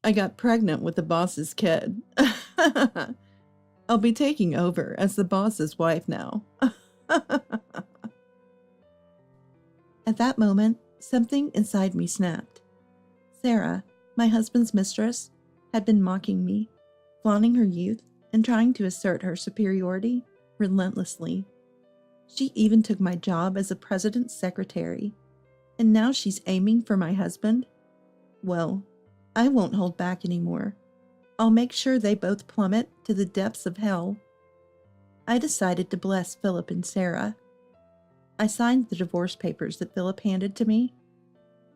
I got pregnant with the boss's kid. I'll be taking over as the boss's wife now. At that moment, something inside me snapped. Sarah, my husband's mistress, had been mocking me, flaunting her youth and trying to assert her superiority relentlessly. She even took my job as a president's secretary, and now she's aiming for my husband? Well, I won't hold back anymore. I'll make sure they both plummet to the depths of hell. I decided to bless Philip and Sarah. I signed the divorce papers that Philip handed to me.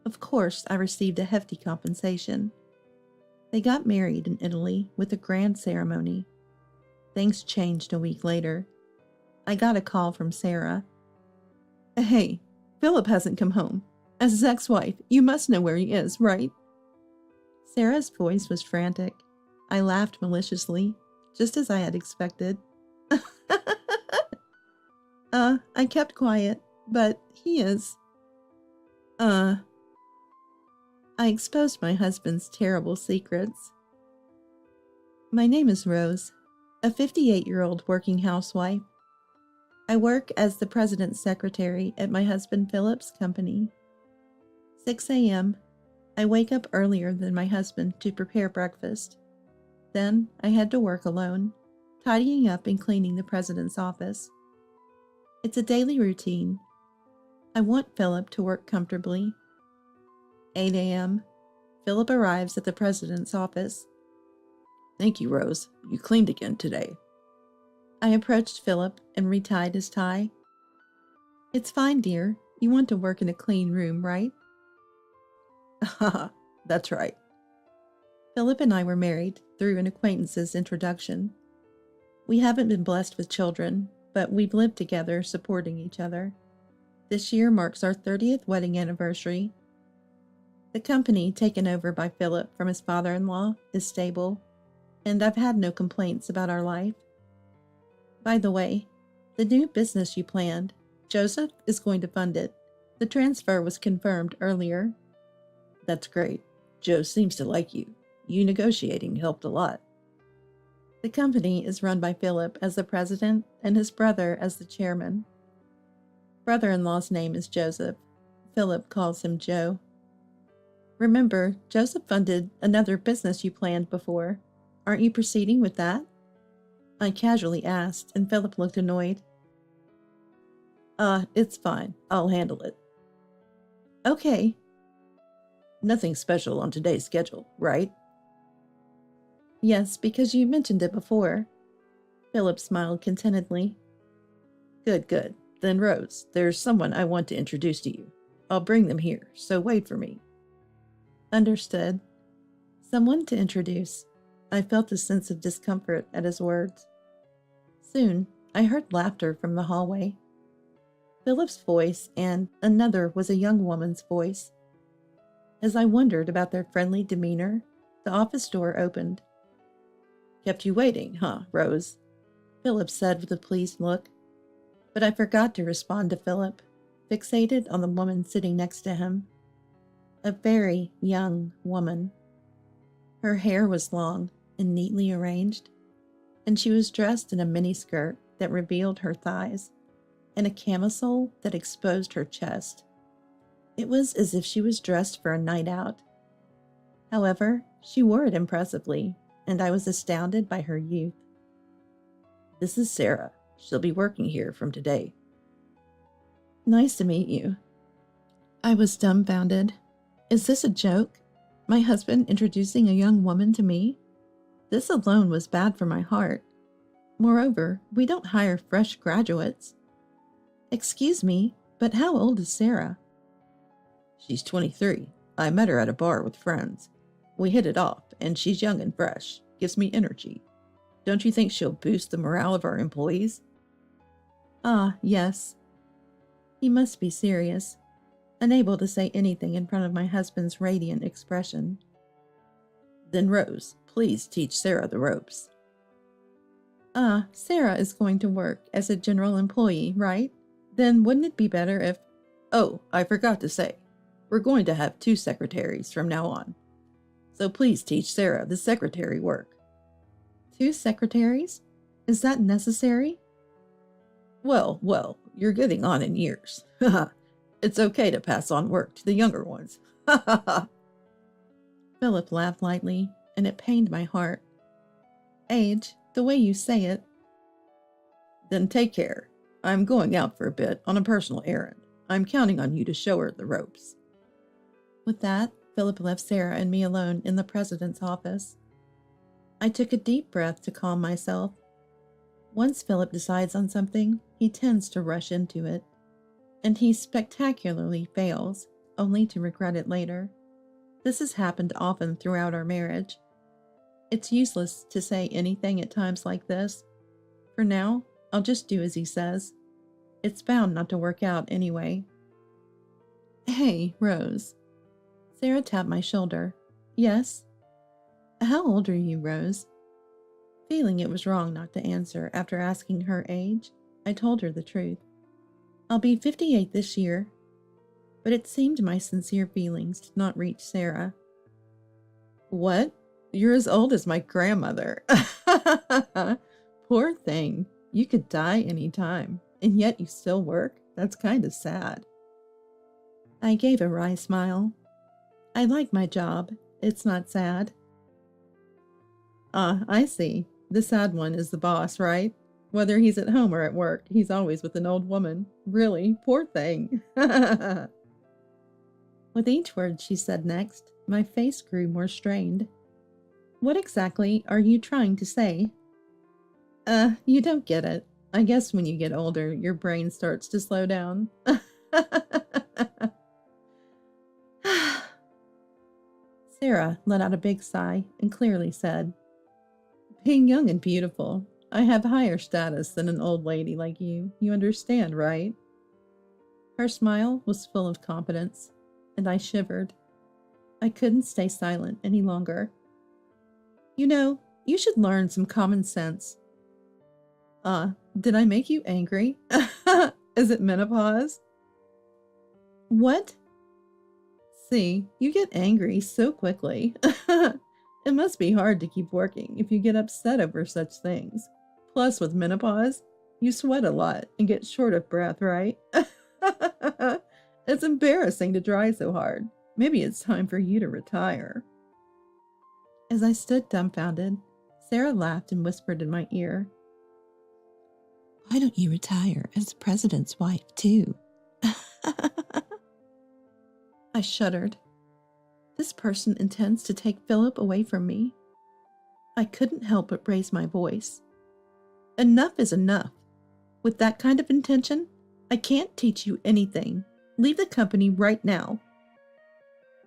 Of course, I received a hefty compensation. They got married in Italy with a grand ceremony. Things changed a week later. I got a call from Sarah. Hey, Philip hasn't come home. As his ex-wife, you must know where he is, right? Sarah's voice was frantic. I laughed maliciously, just as I had expected. I kept quiet, but he is. I exposed my husband's terrible secrets. My name is Rose, a 58-year-old working housewife. I work as the president's secretary at my husband Philip's company. 6 a.m. I wake up earlier than my husband to prepare breakfast. Then I head to work alone, tidying up and cleaning the president's office. It's a daily routine. I want Philip to work comfortably. 8 a.m. Philip arrives at the president's office. Thank you, Rose. You cleaned again today. I approached Philip and retied his tie. It's fine, dear. You want to work in a clean room, right? Haha, that's right. Philip and I were married through an acquaintance's introduction. We haven't been blessed with children, but we've lived together supporting each other. This year marks our 30th wedding anniversary. The company taken over by Philip from his father-in-law is stable, and I've had no complaints about our life. By the way, the new business you planned, Joseph is going to fund it. The transfer was confirmed earlier. That's great. Joe seems to like you. You negotiating helped a lot. The company is run by Philip as the president and his brother as the chairman. Brother-in-law's name is Joseph. Philip calls him Joe. Remember, Joseph funded another business you planned before. Aren't you proceeding with that? I casually asked, and Philip looked annoyed. It's fine. I'll handle it. Okay. Nothing special on today's schedule, right? Yes, because you mentioned it before. Philip smiled contentedly. Good. Then, Rose, there's someone I want to introduce to you. I'll bring them here, so wait for me. Understood. Someone to introduce. I felt a sense of discomfort at his words. Soon, I heard laughter from the hallway. Philip's voice and another was a young woman's voice. As I wondered about their friendly demeanor, the office door opened. Kept you waiting, huh, Rose? Philip said with a pleased look. But I forgot to respond to Philip, fixated on the woman sitting next to him. A very young woman. Her hair was long and neatly arranged, and she was dressed in a miniskirt that revealed her thighs and a camisole that exposed her chest. It was as if she was dressed for a night out. However, she wore it impressively, and I was astounded by her youth. This is Sarah. She'll be working here from today. Nice to meet you. I was dumbfounded. Is this a joke? My husband introducing a young woman to me? This alone was bad for my heart. Moreover, we don't hire fresh graduates. Excuse me, but how old is Sarah? She's 23. I met her at a bar with friends. We hit it off, and she's young and fresh. Gives me energy. Don't you think she'll boost the morale of our employees? Ah, yes. He must be serious, unable to say anything in front of my husband's radiant expression. Then Rose, please teach Sarah the ropes. Ah, Sarah is going to work as a general employee, right? Then wouldn't it be better if... Oh, I forgot to say. We're going to have 2 secretaries from now on. So please teach Sarah the secretary work. 2 secretaries? Is that necessary? Well, you're getting on in years. It's okay to pass on work to the younger ones. Philip laughed lightly, and it pained my heart. Age, the way you say it. Then take care. I'm going out for a bit on a personal errand. I'm counting on you to show her the ropes. With that, Philip left Sarah and me alone in the president's office. I took a deep breath to calm myself. Once Philip decides on something, he tends to rush into it, and he spectacularly fails, only to regret it later. This has happened often throughout our marriage. It's useless to say anything at times like this. For now, I'll just do as he says. It's bound not to work out anyway. Hey, Rose. Sarah tapped my shoulder. Yes? How old are you, Rose? Feeling it was wrong not to answer after asking her age, I told her the truth. I'll be 58 this year. But it seemed my sincere feelings did not reach Sarah. What? You're as old as my grandmother. Poor thing. You could die any time, and yet you still work? That's kind of sad. I gave a wry smile. I like my job. It's not sad. I see. The sad one is the boss, right? Whether he's at home or at work, he's always with an old woman. Really, poor thing. With each word she said next, my face grew more strained. What exactly are you trying to say? You don't get it. I guess when you get older, your brain starts to slow down. Sarah let out a big sigh and clearly said, Being young and beautiful, I have higher status than an old lady like you. You understand, right? Her smile was full of confidence, and I shivered. I couldn't stay silent any longer. You know, you should learn some common sense. Did I make you angry? Is it menopause? What? See, you get angry so quickly. It must be hard to keep working if you get upset over such things. Plus, with menopause, you sweat a lot and get short of breath, right? It's embarrassing to try so hard. Maybe it's time for you to retire. As I stood dumbfounded, Sarah laughed and whispered in my ear, Why don't you retire as the president's wife, too? I shuddered. This person intends to take Philip away from me. I couldn't help but raise my voice. Enough is enough. With that kind of intention, I can't teach you anything. Leave the company right now.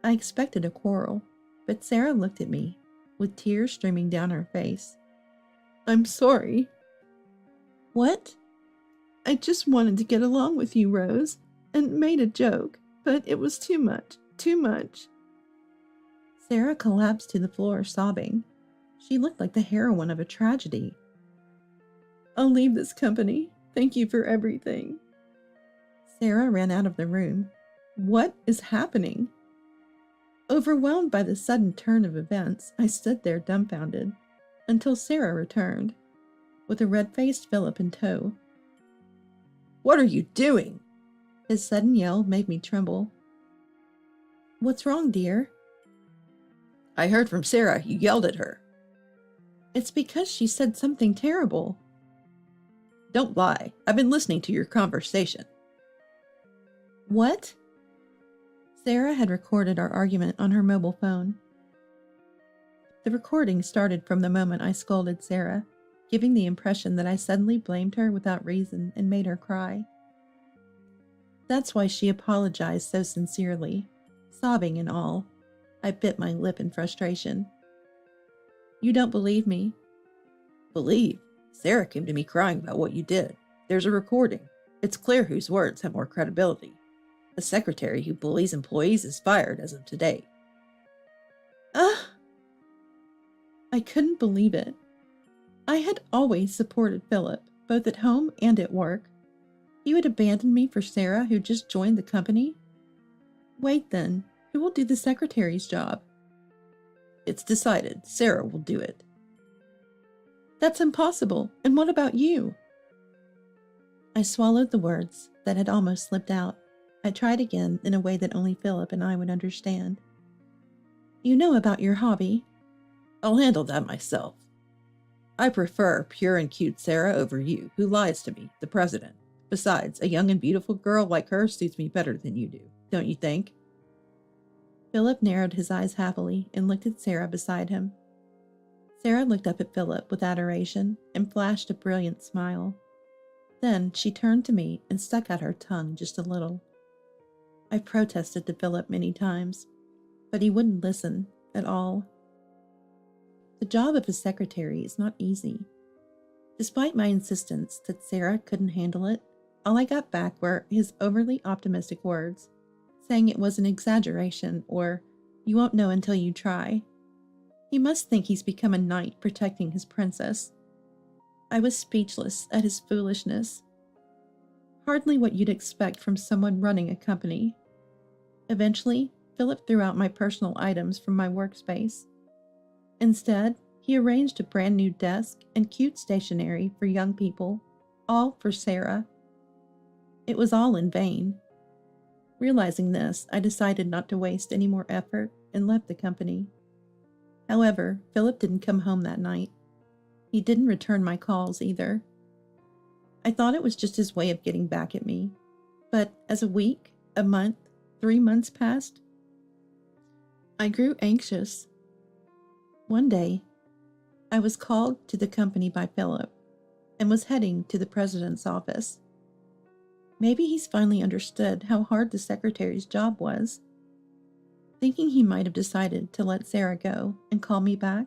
I expected a quarrel, but Sarah looked at me, with tears streaming down her face. I'm sorry. What? I just wanted to get along with you, Rose, and made a joke, but it was too much. Sarah collapsed to the floor, sobbing. She looked like the heroine of a tragedy. I'll leave this company. Thank you for everything. Sarah ran out of the room. What is happening? Overwhelmed by the sudden turn of events, I stood there dumbfounded, until Sarah returned, with a red-faced Philip in tow. What are you doing? His sudden yell made me tremble. What's wrong, dear? I heard from Sarah you yelled at her. It's because she said something terrible. Don't lie. I've been listening to your conversation. What? Sarah had recorded our argument on her mobile phone. The recording started from the moment I scolded Sarah, giving the impression that I suddenly blamed her without reason and made her cry. That's why she apologized so sincerely, sobbing and all. I bit my lip in frustration. You don't believe me? Believe? Sarah came to me crying about what you did. There's a recording. It's clear whose words have more credibility. The secretary who bullies employees is fired as of today. I couldn't believe it. I had always supported Philip, both at home and at work. He would abandon me for Sarah, who just joined the company? Wait then, who will do the secretary's job? It's decided. Sarah will do it. That's impossible. And what about you? I swallowed the words that had almost slipped out. I tried again in a way that only Philip and I would understand. You know about your hobby. I'll handle that myself. I prefer pure and cute Sarah over you, who lies to me, the president. Besides, a young and beautiful girl like her suits me better than you do, don't you think? Philip narrowed his eyes happily and looked at Sarah beside him. Sarah looked up at Philip with adoration and flashed a brilliant smile. Then she turned to me and stuck out her tongue just a little. I protested to Philip many times, but he wouldn't listen at all. The job of a secretary is not easy. Despite my insistence that Sarah couldn't handle it, all I got back were his overly optimistic words, saying it was an exaggeration or, you won't know until you try. He must think he's become a knight protecting his princess. I was speechless at his foolishness. Hardly what you'd expect from someone running a company. Eventually, Philip threw out my personal items from my workspace. Instead, he arranged a brand new desk and cute stationery for young people, all for Sarah. It was all in vain. Realizing this, I decided not to waste any more effort and left the company. However, Philip didn't come home that night. He didn't return my calls either. I thought it was just his way of getting back at me. But as a week, a month, 3 months passed, I grew anxious. One day, I was called to the company by Philip and was heading to the president's office. Maybe he's finally understood how hard the secretary's job was. Thinking he might have decided to let Sarah go and call me back,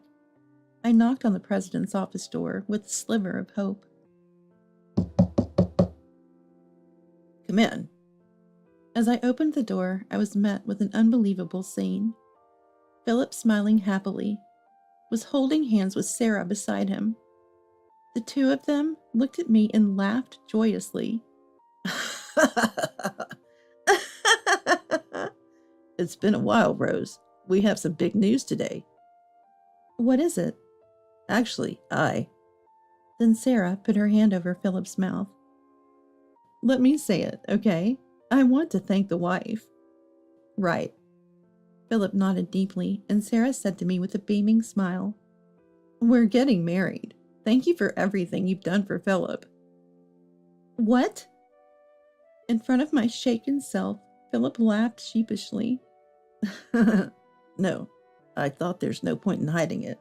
I knocked on the president's office door with a sliver of hope. Come in. As I opened the door, I was met with an unbelievable scene. Philip, smiling happily, was holding hands with Sarah beside him. The two of them looked at me and laughed joyously. It's been a while, Rose. We have some big news today. What is it? Actually, Then Sarah put her hand over Philip's mouth. Let me say it, okay? I want to thank the wife. Right. Philip nodded deeply, and Sarah said to me with a beaming smile, We're getting married. Thank you for everything you've done for Philip. What? In front of my shaken self, Philip laughed sheepishly. No, I thought there's no point in hiding it.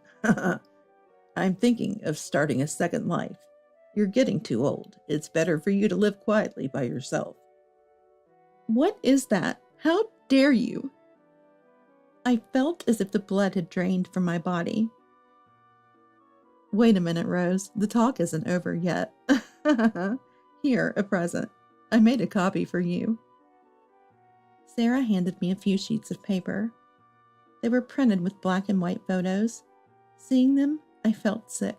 I'm thinking of starting a second life. You're getting too old. It's better for you to live quietly by yourself. What is that? How dare you? I felt as if the blood had drained from my body. Wait a minute, Rose. The talk isn't over yet. Here, a present. I made a copy for you. Sarah handed me a few sheets of paper. They were printed with black and white photos. Seeing them, I felt sick.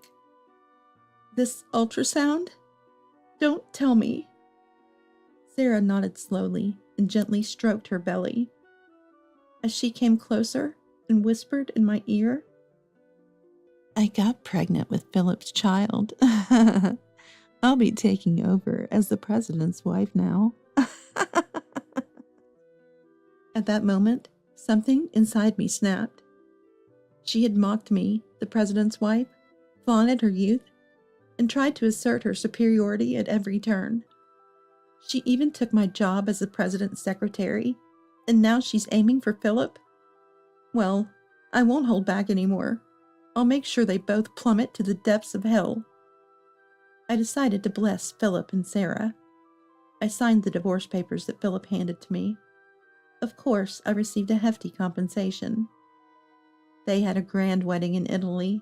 This ultrasound? Don't tell me. Sarah nodded slowly and gently stroked her belly. As she came closer and whispered in my ear, I got pregnant with Philip's child. I'll be taking over as the president's wife now. At that moment, something inside me snapped. She had mocked me, the president's wife, vaunted her youth, and tried to assert her superiority at every turn. She even took my job as the president's secretary, and now she's aiming for Philip? Well, I won't hold back anymore. I'll make sure they both plummet to the depths of hell. I decided to bless Philip and Sarah. I signed the divorce papers that Philip handed to me. Of course, I received a hefty compensation. They had a grand wedding in Italy.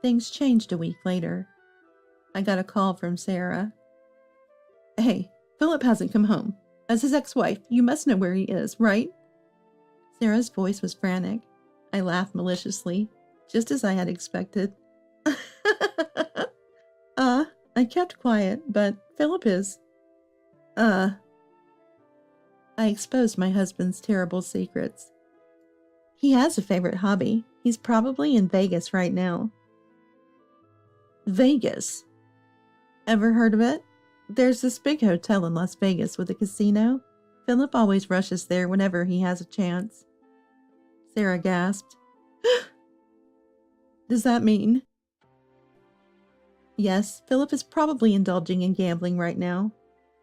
Things changed a week later. I got a call from Sarah. Hey, Philip hasn't come home. As his ex-wife, you must know where he is, right? Sarah's voice was frantic. I laughed maliciously, just as I had expected. I kept quiet, but Philip is... I exposed my husband's terrible secrets. He has a favorite hobby, He's probably in Vegas right now. Vegas? Ever heard of it? There's this big hotel in Las Vegas with a casino. Philip always rushes there whenever he has a chance. Sarah gasped. Does that mean? Yes, Philip is probably indulging in gambling right now.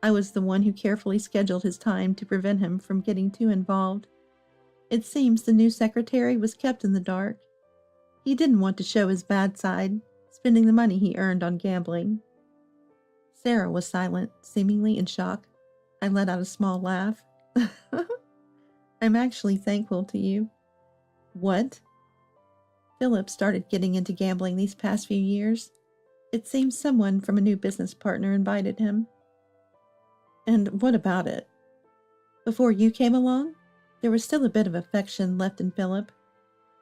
I was the one who carefully scheduled his time to prevent him from getting too involved. It seems the new secretary was kept in the dark. He didn't want to show his bad side, spending the money he earned on gambling. Sarah was silent, seemingly in shock. I let out a small laugh. I'm actually thankful to you. What? Philip started getting into gambling these past few years. It seems someone from a new business partner invited him. And what about it? Before you came along, there was still a bit of affection left in Philip.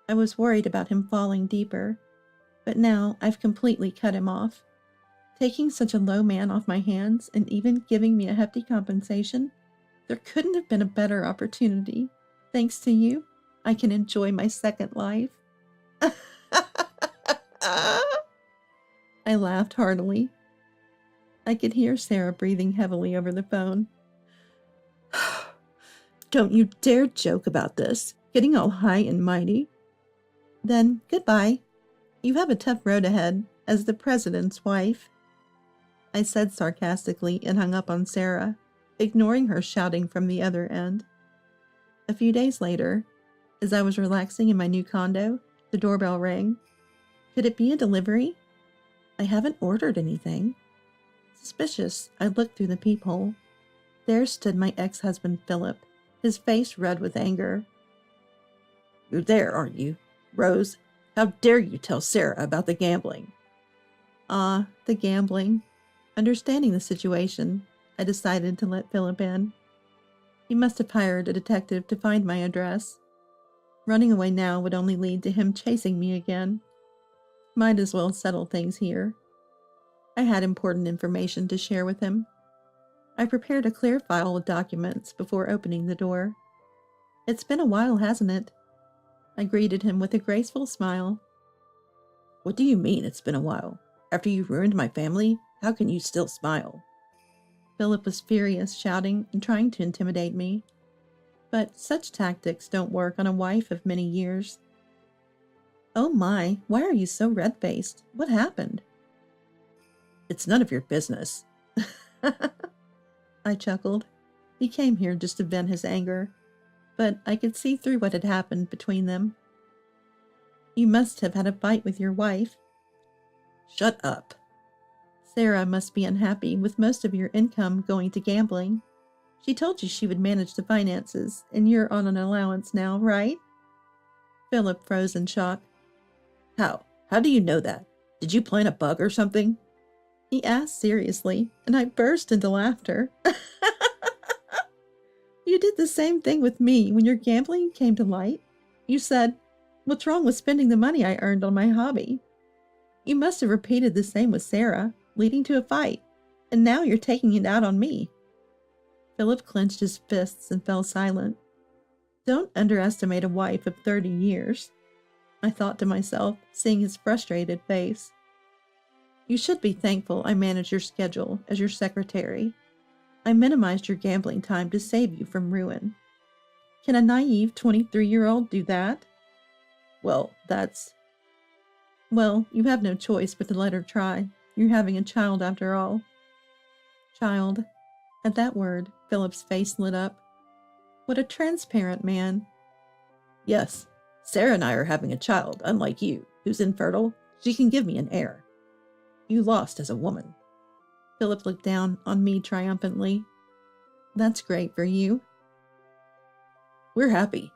I was worried about him falling deeper, but now I've completely cut him off. Taking such a low man off my hands and even giving me a hefty compensation, there couldn't have been a better opportunity. Thanks to you, I can enjoy my second life. I laughed heartily. I could hear Sarah breathing heavily over the phone. Don't you dare joke about this, getting all high and mighty. Then, goodbye. You have a tough road ahead as the president's wife. I said sarcastically and hung up on Sarah, ignoring her shouting from the other end. A few days later, as I was relaxing in my new condo, the doorbell rang. Could it be a delivery? I haven't ordered anything. Suspicious, I looked through the peephole. There stood my ex-husband, Philip, his face red with anger. You're there, aren't you? Rose, how dare you tell Sarah about the gambling? The gambling. Understanding the situation, I decided to let Philip in. He must have hired a detective to find my address. Running away now would only lead to him chasing me again. Might as well settle things here. I had important information to share with him. I prepared a clear file with documents before opening the door. It's been a while, hasn't it? I greeted him with a graceful smile. What do you mean it's been a while? After you ruined my family, how can you still smile? Philip was furious, shouting and trying to intimidate me. But such tactics don't work on a wife of many years. Oh my, why are you so red-faced? What happened? It's none of your business. I chuckled. He came here just to vent his anger, but I could see through what had happened between them. You must have had a fight with your wife. Shut up. Sarah must be unhappy with most of your income going to gambling. She told you she would manage the finances, and you're on an allowance now, right? Philip froze in shock. How? How do you know that? Did you plant a bug or something? He asked seriously, and I burst into laughter. You did the same thing with me when your gambling came to light. You said, "What's wrong with spending the money I earned on my hobby?" You must have repeated the same with Sarah, leading to a fight, and now you're taking it out on me. Philip clenched his fists and fell silent. Don't underestimate a wife of 30 years, I thought to myself, seeing his frustrated face. You should be thankful I managed your schedule as your secretary. I minimized your gambling time to save you from ruin. Can a naive 23-year-old do that? Well, that's... Well, you have no choice but to let her try. You're having a child after all. Child. At that word, Philip's face lit up. What a transparent man. Yes, Sarah and I are having a child, unlike you, who's infertile. She can give me an heir. You lost as a woman. Philip looked down on me triumphantly. That's great for you. We're happy.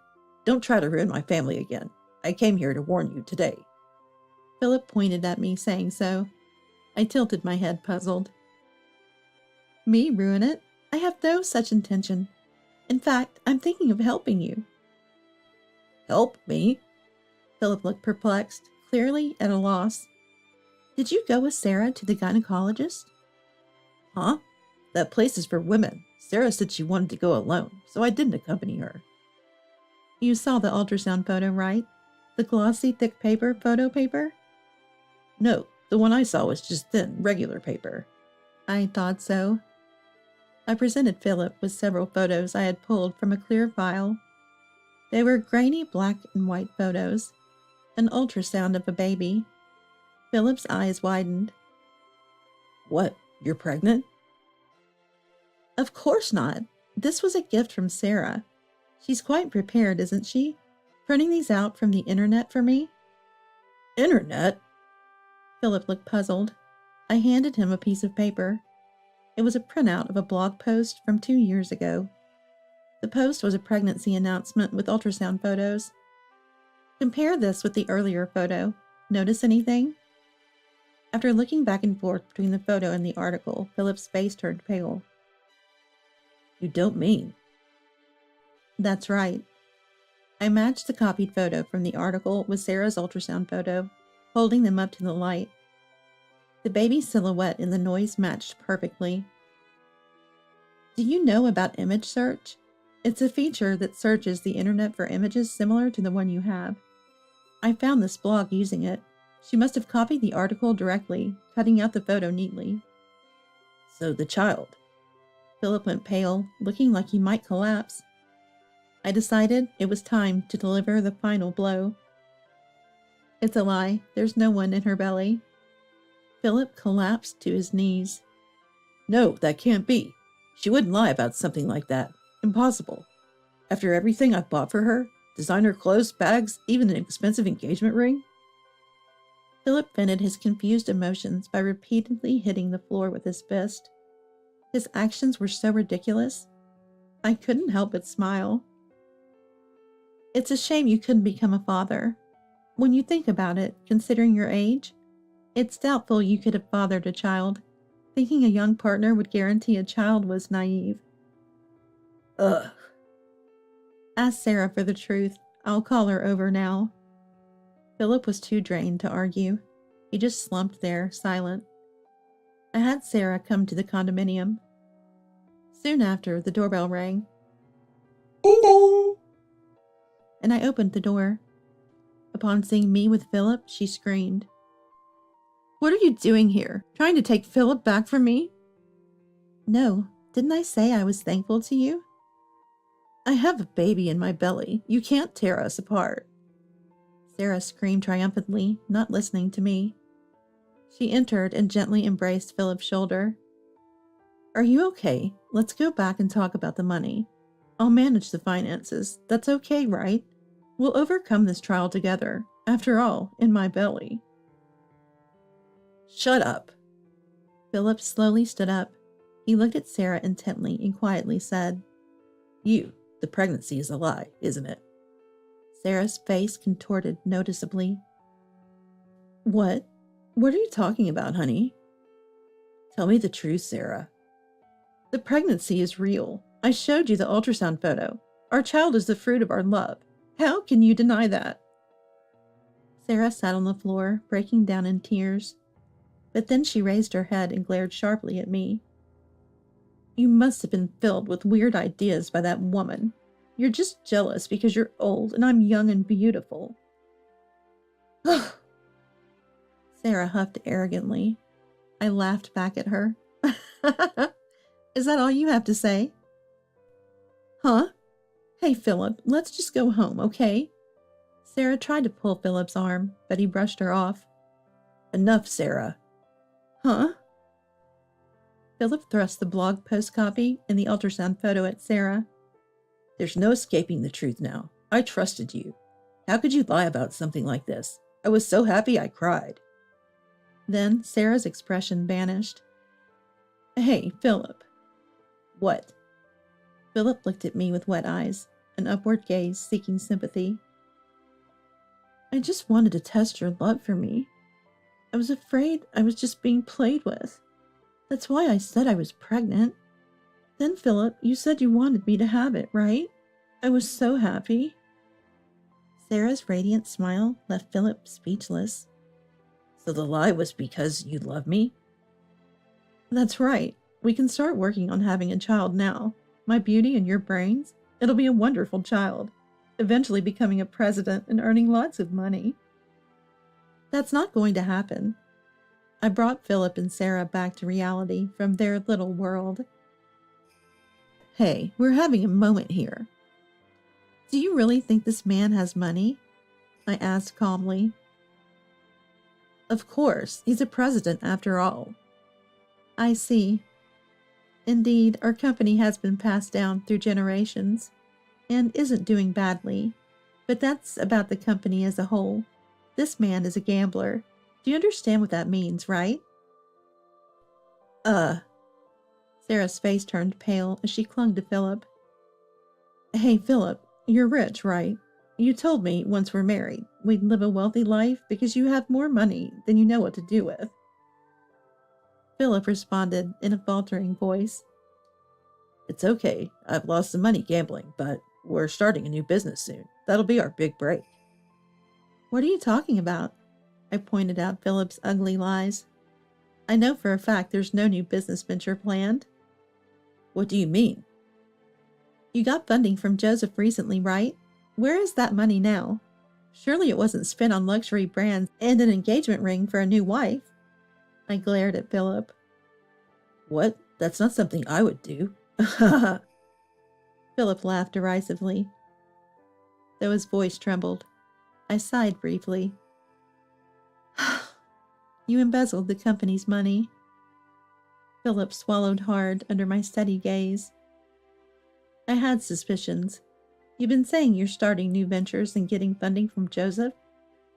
Don't try to ruin my family again. I came here to warn you today. Philip pointed at me, saying so. I tilted my head, puzzled. Me ruin it? I have no such intention. In fact, I'm thinking of helping you. Help me? Philip looked perplexed, clearly at a loss. Did you go with Sarah to the gynecologist? Huh? That place is for women. Sarah said she wanted to go alone, so I didn't accompany her. You saw the ultrasound photo, right? The glossy, thick paper, photo paper? No, the one I saw was just thin, regular paper. I thought so. I presented Philip with several photos I had pulled from a clear file. They were grainy black and white photos, an ultrasound of a baby. Philip's eyes widened. What, you're pregnant? Of course not. This was a gift from Sarah. She's quite prepared, isn't she? Printing these out from the internet for me? Internet? Philip looked puzzled. I handed him a piece of paper. It was a printout of a blog post from 2 years ago. The post was a pregnancy announcement with ultrasound photos. Compare this with the earlier photo. Notice anything? After looking back and forth between the photo and the article, Philip's face turned pale. You don't mean? That's right. I matched the copied photo from the article with Sarah's ultrasound photo, holding them up to the light. The baby's silhouette in the noise matched perfectly. Do you know about image search? It's a feature that searches the internet for images similar to the one you have. I found this blog using it. She must have copied the article directly, cutting out the photo neatly. So the child. Philip went pale, looking like he might collapse. I decided it was time to deliver the final blow. It's a lie. There's no one in her belly. Philip collapsed to his knees. No, that can't be. She wouldn't lie about something like that. Impossible. After everything I bought for her, designer clothes, bags, even an expensive engagement ring? Philip vented his confused emotions by repeatedly hitting the floor with his fist. His actions were so ridiculous. I couldn't help but smile. It's a shame you couldn't become a father. When you think about it, considering your age, it's doubtful you could have fathered a child. Thinking a young partner would guarantee a child was naive. Ugh. Ask Sarah for the truth. I'll call her over now. Philip was too drained to argue. He just slumped there, silent. I had Sarah come to the condominium. Soon after, the doorbell rang. Ding dong! And I opened the door. Upon seeing me with Philip, she screamed. What are you doing here? Trying to take Philip back from me? No, didn't I say I was thankful to you? I have a baby in my belly. You can't tear us apart. Sarah screamed triumphantly, not listening to me. She entered and gently embraced Philip's shoulder. Are you okay? Let's go back and talk about the money. I'll manage the finances. That's okay, right? We'll overcome this trial together. After all, in my belly. Shut up. Philip slowly stood up. He looked at Sarah intently and quietly said, The pregnancy is a lie, isn't it? Sarah's face contorted noticeably. What? What are you talking about, honey? Tell me the truth, Sarah. The pregnancy is real. I showed you the ultrasound photo. Our child is the fruit of our love. How can you deny that? Sarah sat on the floor, breaking down in tears. But then she raised her head and glared sharply at me. You must have been filled with weird ideas by that woman. You're just jealous because you're old and I'm young and beautiful. Sarah huffed arrogantly. I laughed back at her. Is that all you have to say? Huh? Hey, Philip, let's just go home, okay? Sarah tried to pull Philip's arm, but he brushed her off. Enough, Sarah. Huh? Philip thrust the blog post copy and the ultrasound photo at Sarah. There's no escaping the truth now. I trusted you. How could you lie about something like this? I was so happy I cried. Then Sarah's expression vanished. Hey, Philip. What? Philip looked at me with wet eyes, an upward gaze seeking sympathy. I just wanted to test your love for me. I was afraid I was just being played with. That's why I said I was pregnant. Then, Philip, you said you wanted me to have it, right? I was so happy. Sarah's radiant smile left Philip speechless. So the lie was because you love me? That's right. We can start working on having a child now. My beauty and your brains. It'll be a wonderful child. eventually becoming a president and earning lots of money. That's not going to happen. I brought Philip and Sarah back to reality from their little world. Hey, we're having a moment here. Do you really think this man has money? I asked calmly. Of course, he's a president after all. I see. Indeed, our company has been passed down through generations and isn't doing badly, but that's about the company as a whole. This man is a gambler. Do you understand what that means, right? Sarah's face turned pale as she clung to Philip. Hey, Philip, you're rich, right? You told me once we're married, we'd live a wealthy life because you have more money than you know what to do with. Philip responded in a faltering voice. It's okay. I've lost some money gambling, but we're starting a new business soon. That'll be our big break. What are you talking about? I pointed out Philip's ugly lies. I know for a fact there's no new business venture planned. What do you mean? You got funding from Joseph recently, right? Where is that money now? Surely it wasn't spent on luxury brands and an engagement ring for a new wife. I glared at Philip. What? That's not something I would do. Philip laughed derisively, though his voice trembled. I sighed briefly. You embezzled the company's money. Philip swallowed hard under my steady gaze. I had suspicions. You've been saying you're starting new ventures and getting funding from Joseph,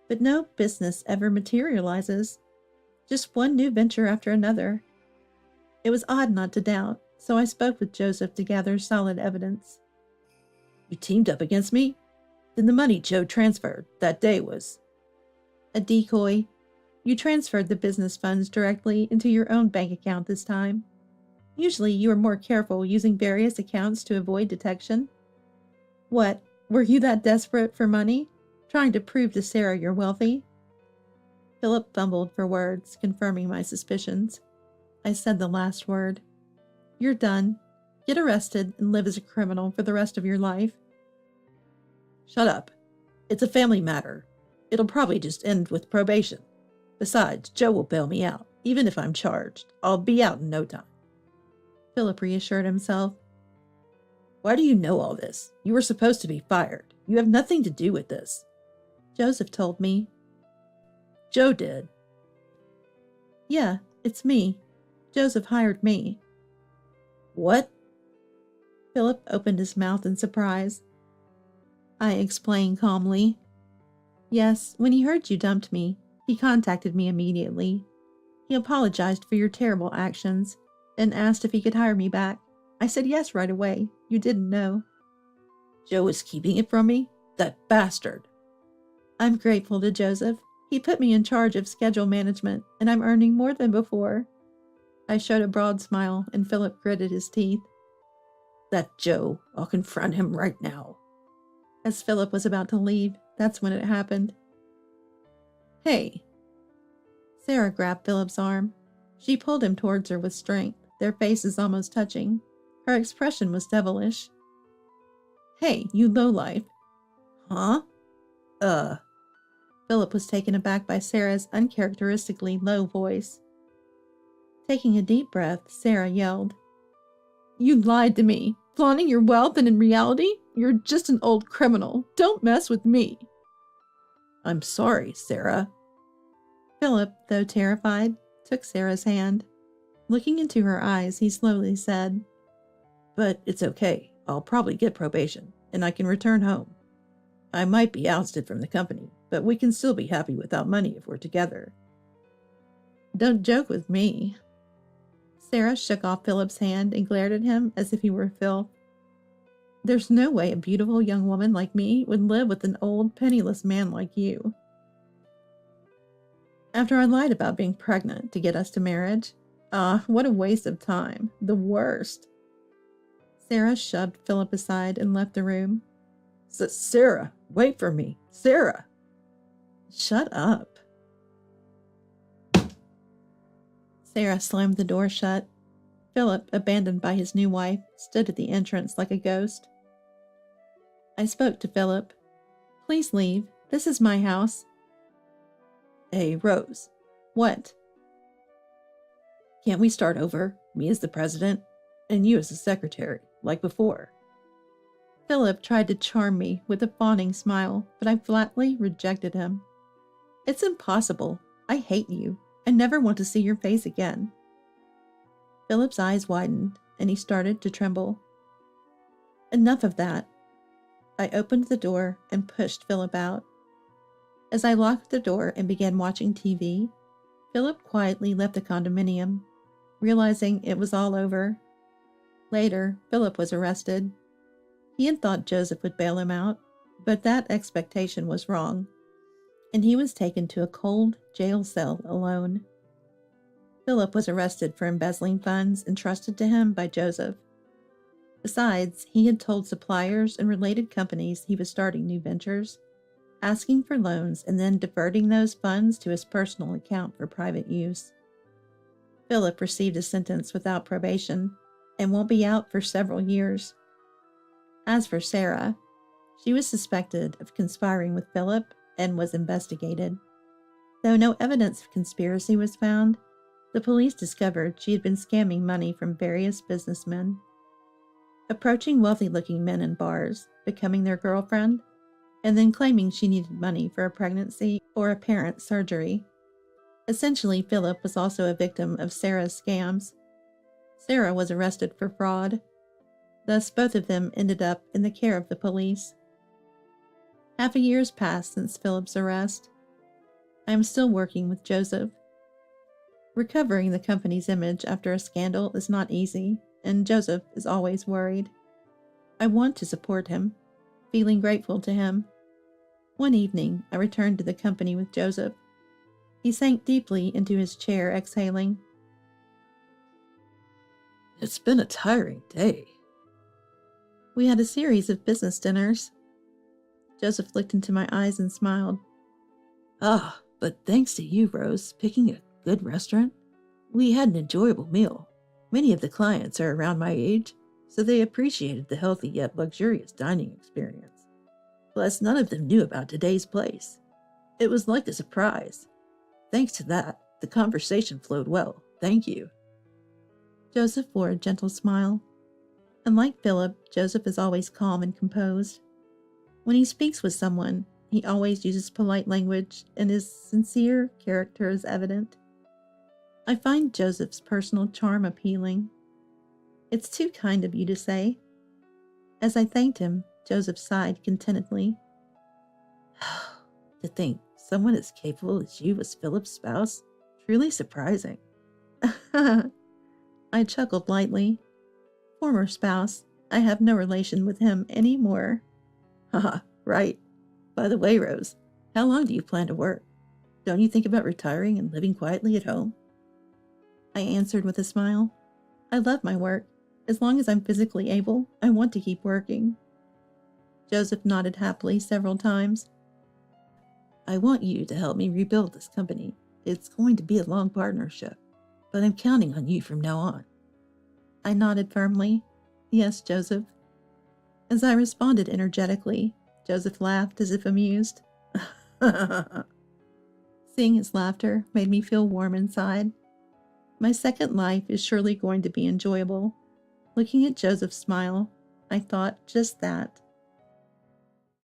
but no business ever materializes. Just one new venture after another. It was odd not to doubt, so I spoke with Joseph to gather solid evidence. You teamed up against me? Then the money Joe transferred that day was a decoy. You transferred the business funds directly into your own bank account this time. Usually you are more careful using various accounts to avoid detection. What, were you that desperate for money? Trying to prove to Sarah you're wealthy? Philip fumbled for words, confirming my suspicions. I said the last word. You're done. Get arrested and live as a criminal for the rest of your life. Shut up. It's a family matter. It'll probably just end with probation. Besides, Joe will bail me out. Even if I'm charged, I'll be out in no time. Philip reassured himself. Why do you know all this? You were supposed to be fired. You have nothing to do with this. Joseph told me. Joe did. Yeah, it's me. Joseph hired me. What? Philip opened his mouth in surprise. I explained calmly. Yes, when he heard you dumped me, he contacted me immediately. He apologized for your terrible actions and asked if he could hire me back. I said yes right away. You didn't know. Joe was keeping it from me? That bastard. I'm grateful to Joseph. He put me in charge of schedule management, and I'm earning more than before. I showed a broad smile, and Philip gritted his teeth. That Joe, I'll confront him right now. As Philip was about to leave, that's when it happened. Hey. Sarah grabbed Philip's arm. She pulled him towards her with strength, their faces almost touching. Her expression was devilish. Hey, you lowlife. Huh? Philip was taken aback by Sarah's uncharacteristically low voice. Taking a deep breath, Sarah yelled. You lied to me, flaunting your wealth, and in reality, you're just an old criminal. Don't mess with me. I'm sorry, Sarah. Philip, though terrified, took Sarah's hand. Looking into her eyes, he slowly said, But it's okay. I'll probably get probation, and I can return home. I might be ousted from the company, but we can still be happy without money if we're together. Don't joke with me. Sarah shook off Philip's hand and glared at him as if he were filth. There's no way a beautiful young woman like me would live with an old, penniless man like you. After I lied about being pregnant to get us to marriage, what a waste of time. The worst. Sarah shoved Philip aside and left the room. Sarah, wait for me. Sarah. Shut up. Sarah slammed the door shut. Philip, abandoned by his new wife, stood at the entrance like a ghost. I spoke to Philip. Please leave. This is my house. Hey, Rose. What? Can't we start over? Me as the president, and you as the secretary, like before. Philip tried to charm me with a fawning smile, but I flatly rejected him. It's impossible. I hate you. I never want to see your face again. Philip's eyes widened, and he started to tremble. Enough of that. I opened the door and pushed Philip out. As I locked the door and began watching TV, Philip quietly left the condominium, realizing it was all over. Later, Philip was arrested. He had thought Joseph would bail him out, but that expectation was wrong, and he was taken to a cold jail cell alone. Philip was arrested for embezzling funds entrusted to him by Joseph. Besides, he had told suppliers and related companies he was starting new ventures, asking for loans and then diverting those funds to his personal account for private use. Philip received a sentence without probation and won't be out for several years. As for Sarah, she was suspected of conspiring with Philip and was investigated. Though no evidence of conspiracy was found, the police discovered she had been scamming money from various businessmen, approaching wealthy-looking men in bars, becoming their girlfriend, and then claiming she needed money for a pregnancy or a parent's surgery. Essentially, Philip was also a victim of Sarah's scams. Sarah was arrested for fraud. Thus, both of them ended up in the care of the police. Half a year has passed since Philip's arrest. I am still working with Joseph. Recovering the company's image after a scandal is not easy, and Joseph is always worried. I want to support him, feeling grateful to him. One evening, I returned to the company with Joseph. He sank deeply into his chair, exhaling. It's been a tiring day. We had a series of business dinners. Joseph looked into my eyes and smiled. Ah, but thanks to you, Rose, picking a good restaurant, we had an enjoyable meal. Many of the clients are around my age, so they appreciated the healthy yet luxurious dining experience. Plus, none of them knew about today's place. It was like a surprise. Thanks to that, the conversation flowed well. Thank you. Joseph wore a gentle smile. Unlike Philip, Joseph is always calm and composed. When he speaks with someone, he always uses polite language, and his sincere character is evident. I find Joseph's personal charm appealing. It's too kind of you to say. As I thanked him, Joseph sighed contentedly. To think someone as capable as you was Philip's spouse, truly surprising. I chuckled lightly. Former spouse, I have no relation with him anymore. Haha, right. By the way, Rose, how long do you plan to work? Don't you think about retiring and living quietly at home? I answered with a smile. I love my work. As long as I'm physically able, I want to keep working. Joseph nodded happily several times. I want you to help me rebuild this company. It's going to be a long partnership, but I'm counting on you from now on. I nodded firmly. Yes, Joseph. As I responded energetically, Joseph laughed as if amused. Seeing his laughter made me feel warm inside. My second life is surely going to be enjoyable. Looking at Joseph's smile, I thought just that.